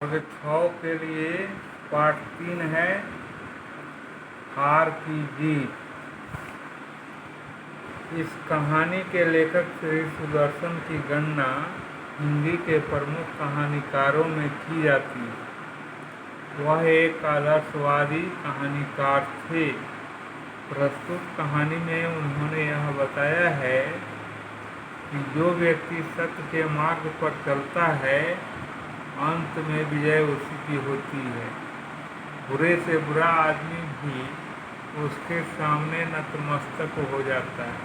वर्ग 6 के लिए पाठ 3 है हार की जीत। इस कहानी के लेखक श्री सुदर्शन की गणना हिंदी के प्रमुख कहानीकारों में की जाती है। वह एक आदर्शवादी कहानीकार थे। प्रस्तुत कहानी में उन्होंने यह बताया है कि जो व्यक्ति सत्य के मार्ग पर चलता है अंत में विजय उसी की होती है। बुरे से बुरा आदमी भी उसके सामने नतमस्तक हो जाता है।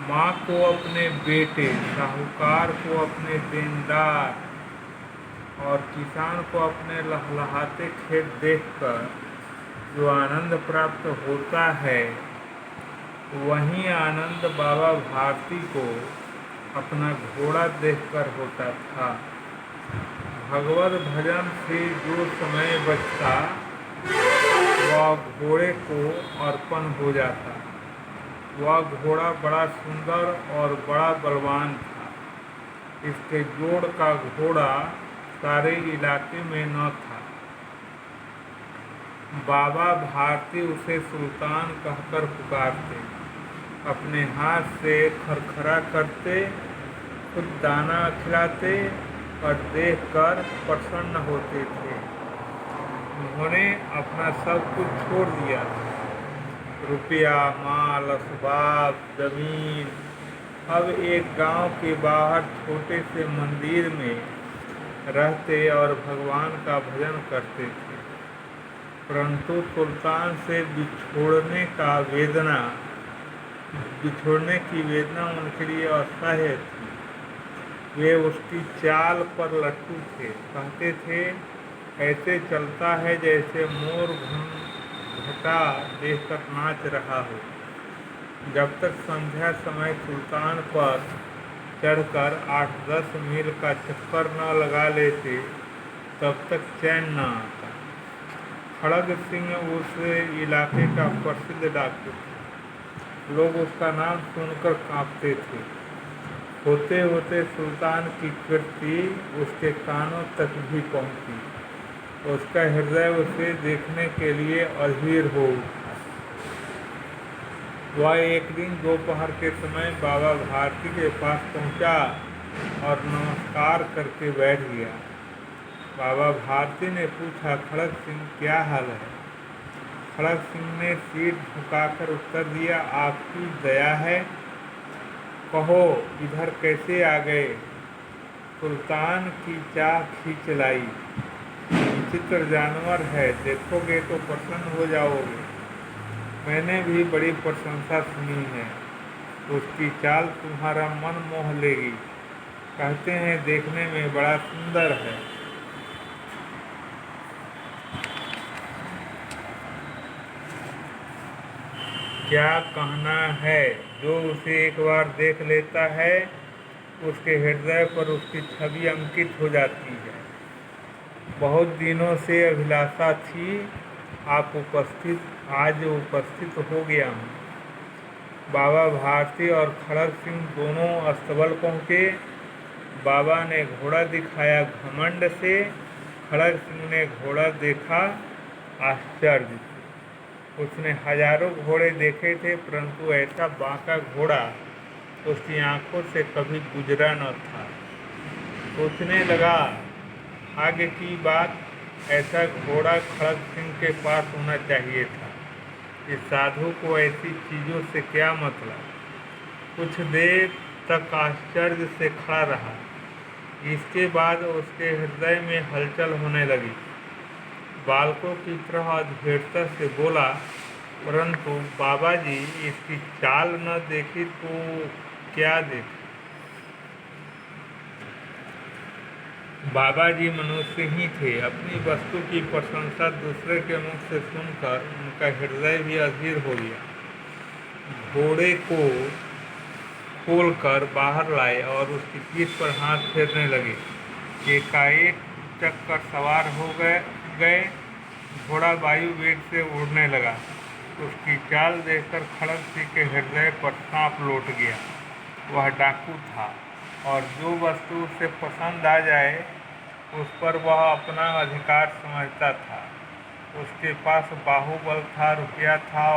माँ को अपने बेटे, साहूकार को अपने देनदार और किसान को अपने लहलहाते खेत देखकर जो आनंद प्राप्त होता है वही आनंद बाबा भारती को अपना घोड़ा देखकर होता था। भगवत भजन से जो समय बचता वह घोड़े को अर्पण हो जाता। वह घोड़ा बड़ा सुंदर और बड़ा बलवान था। इसके जोड़ का घोड़ा सारे इलाके में न था। बाबा भारती उसे सुल्तान कहकर पुकारते, अपने हाथ से खरखरा करते, खुद दाना खिलाते और देखकर प्रसन्न होते थे। उन्होंने अपना सब कुछ छोड़ दिया था, रुपया, माल, असबाब, जमीन। अब एक गांव के बाहर छोटे से मंदिर में रहते और भगवान का भजन करते थे। परंतु सुल्तान से बिछोड़ने की वेदना उनके लिए असह्य थी। वे उसकी चाल पर लट्टू थे। कहते थे, ऐसे चलता है जैसे मोर घटा देखकर नाच रहा हो। जब तक संध्या समय सुल्तान पर चढ़कर 8-10 मील का चक्कर न लगा लेते तब तक चैन न आता। खड़ग सिंह उस इलाके का प्रसिद्ध डाकू था। लोग उसका नाम सुनकर कांपते थे। होते होते सुल्तान की कीर्ति उसके कानों तक भी पहुंची। उसका हृदय उसे देखने के लिए अधीर हो उठा। वह एक दिन दोपहर के समय बाबा भारती के पास पहुंचा और नमस्कार करके बैठ गया। बाबा भारती ने पूछा, खड़ग सिंह, क्या हाल है? खड़ग सिंह ने सिर झुकाकर उत्तर दिया, आपकी दया है। कहो, इधर कैसे आ गए? सुल्तान की चाह खींच लाई। विचित्र जानवर है, देखोगे तो प्रसन्न हो जाओगे। मैंने भी बड़ी प्रशंसा सुनी है। उसकी चाल तुम्हारा मन मोह लेगी। कहते हैं देखने में बड़ा सुंदर है। क्या कहना है, जो उसे एक बार देख लेता है उसके हृदय पर उसकी छवि अंकित हो जाती है। बहुत दिनों से अभिलाषा थी, आज उपस्थित हो गया हूँ। बाबा भारती और खड़ग सिंह दोनों अस्तबल पहुँचे। बाबा ने घोड़ा दिखाया घमंड से। खड़ग सिंह ने घोड़ा देखा आश्चर्य से। उसने हजारों घोड़े देखे थे, परंतु ऐसा बांका घोड़ा उसकी आंखों से कभी गुजरा न था। सोचने लगा, भाग्य की बात, ऐसा घोड़ा खड़ग सिंह के पास होना चाहिए था। इस साधु को ऐसी चीज़ों से क्या मतलब? कुछ देर तक आश्चर्य से खड़ा रहा। इसके बाद उसके हृदय में हलचल होने लगी। बालकों की तरह अधीरता से बोला, परंतु बाबा जी, इसकी चाल न देखी तो क्या देखी? बाबा जी मनुष्य ही थे। अपनी वस्तु की प्रशंसा दूसरे के मुख से सुनकर उनका हृदय भी अधीर हो गया। घोड़े को खोलकर बाहर लाए और उसकी पीठ पर हाथ फेरने लगे। एकाएक चक्कर सवार हो गए। घोड़ा वायु वेग से उड़ने लगा। उसकी चाल देखकर खड़ग सिंह के हृदय पर सांप लौट गया। वह डाकू था और जो वस्तु उसे पसंद आ जाए उस पर वह अपना अधिकार समझता था। उसके पास बाहुबल था, रुपया था